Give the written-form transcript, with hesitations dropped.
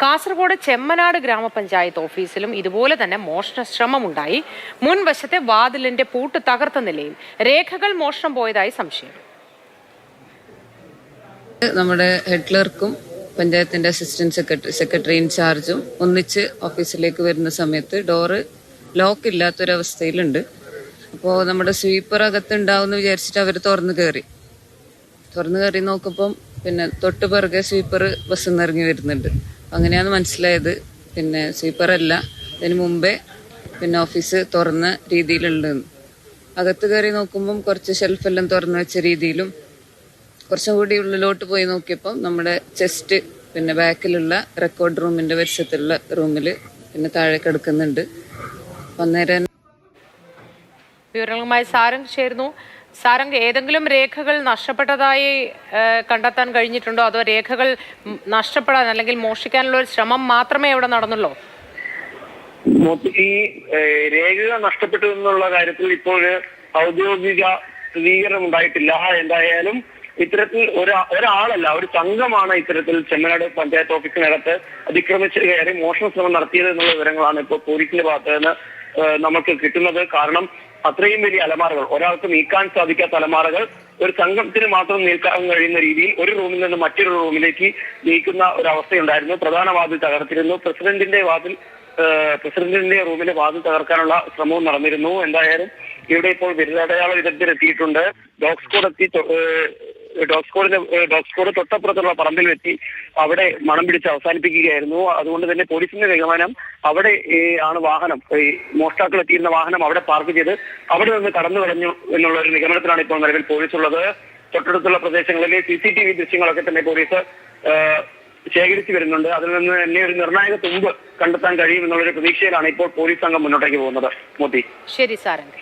കാസർഗോഡ് ചെമ്മനാട് ഗ്രാമപഞ്ചായത്ത് ഓഫീസിലും ഇതുപോലെ തന്നെ മോഷണ ശ്രമമുണ്ടായി. മുൻവശത്തെ വാതിലിന്റെ പൂട്ട് തകർത്ത നിലയിൽ രേഖകൾ മോഷണം പോയതായി സംശയം. നമ്മുടെ ഹെഡ് ക്ലർക്കും പഞ്ചായത്തിന്റെ അസിസ്റ്റന്റ് സെക്രട്ടറി ഇൻചാർജും ഒന്നിച്ച് ഓഫീസിലേക്ക് വരുന്ന സമയത്ത് ഡോറ് ലോക്ക് ഇല്ലാത്തൊരവസ്ഥയിലുണ്ട്. അപ്പോൾ നമ്മുടെ സ്വീപ്പർ അകത്തുണ്ടാവുമെന്ന് വിചാരിച്ചിട്ട് അവർ തുറന്നു കയറി നോക്കുമ്പം പിന്നെ തൊട്ട് പിറകെ സ്വീപ്പർ ബസ്സിൽ നിന്ന് ഇറങ്ങി വരുന്നുണ്ട്. അങ്ങനെയാണ് മനസ്സിലായത്. പിന്നെ സ്വീപ്പറല്ല, ഇതിന് മുമ്പേ പിന്നെ ഓഫീസ് തുറന്ന രീതിയിലുണ്ടെന്ന്. അകത്ത് കയറി നോക്കുമ്പം കുറച്ച് ഷെൽഫെല്ലാം തുറന്നു വെച്ച രീതിയിലും കുറച്ചും കൂടി ഉള്ളിലോട്ട് പോയി നോക്കിയപ്പം നമ്മുടെ ചെസ്റ്റ് പിന്നെ ബാക്കിലുള്ള റെക്കോർഡ് റൂമിന്റെ വശത്തുള്ള റൂമിൽ പിന്നെ താഴെ കിടക്കുന്നുണ്ട്. അന്നേരം വിവരങ്ങളുമായി സാരംഗ് ചേരുന്നു. സാരംഗ്, ഏതെങ്കിലും രേഖകൾ നഷ്ടപ്പെട്ടതായി കണ്ടെത്താൻ കഴിഞ്ഞിട്ടുണ്ടോ? അതോ രേഖകൾ നഷ്ടപ്പെടാൻ അല്ലെങ്കിൽ മോഷ്ടിക്കാനുള്ള ഒരു ശ്രമം മാത്രമേ ഇവിടെ നടന്നുള്ളൂ? ഈ രേഖകൾ നഷ്ടപ്പെട്ടു എന്നുള്ള കാര്യത്തിൽ ഇപ്പോൾ ഔദ്യോഗിക സ്ഥിരീകരണം ഉണ്ടായിട്ടില്ല. എന്തായാലും ഇത്തരത്തിൽ ഒരാളല്ല, ഒരു സംഘമാണ് ഇത്തരത്തിൽ ചെമ്മനാട് പഞ്ചായത്ത് ഓഫീസിനകത്ത് അതിക്രമിച്ച് കയറി മോഷണ ശ്രമം നടത്തിയത് എന്നുള്ള വിവരങ്ങളാണ് ഇപ്പോൾ പോലീസിന്റെ ഭാഗത്ത് നിന്ന് നമുക്ക് കിട്ടുന്നത്. കാരണം അത്രയും വലിയ അലമാറകൾ, ഒരാൾക്ക് നീക്കാൻ സാധിക്കാത്ത അലമാറകൾ ഒരു സംഘത്തിന് മാത്രം നീക്കാൻ കഴിയുന്ന രീതിയിൽ ഒരു റൂമിൽ നിന്ന് മറ്റൊരു റൂമിലേക്ക് നീക്കുന്ന ഒരു അവസ്ഥയുണ്ടായിരുന്നു. പ്രധാന വാതിൽ തകർത്തിരുന്നു. പ്രസിഡന്റിന്റെ റൂമിലെ വാതിൽ തകർക്കാനുള്ള ശ്രമവും നടന്നിരുന്നു. എന്തായാലും ഇവിടെ ഇപ്പോൾ വിരലടയാള വിദഗ്ധരെത്തിയിട്ടുണ്ട്. ഡോഗ് സ്ക്വാഡ് തൊട്ടപ്പുറത്തുള്ള പറമ്പിൽ വെച്ച് അവിടെ മണം പിടിച്ച് അവസാനിപ്പിക്കുകയായിരുന്നു. അതുകൊണ്ട് തന്നെ പോലീസിന്റെ നിഗമനം അവിടെ ആണ് വാഹനം, മോഷ്ടാക്കൾ എത്തിയിരുന്ന വാഹനം അവിടെ പാർക്ക് ചെയ്ത് അവിടെ നിന്ന് കടന്നു കളഞ്ഞു എന്നുള്ള ഒരു നിഗമനത്തിലാണ് ഇപ്പോൾ നിലവിൽ പോലീസ് ഉള്ളത്. തൊട്ടടുത്തുള്ള പ്രദേശങ്ങളിലെ CCTV ദൃശ്യങ്ങളൊക്കെ തന്നെ പോലീസ് ശേഖരിച്ചു വരുന്നുണ്ട്. അതിൽ നിന്ന് തന്നെ ഒരു നിർണായക തുമ്പ് കണ്ടെത്താൻ കഴിയും എന്നുള്ളൊരു പ്രതീക്ഷയിലാണ് ഇപ്പോൾ പോലീസ് സംഘം മുന്നോട്ടേക്ക് പോകുന്നത്. മോദി. ശരി സാരംഗ്.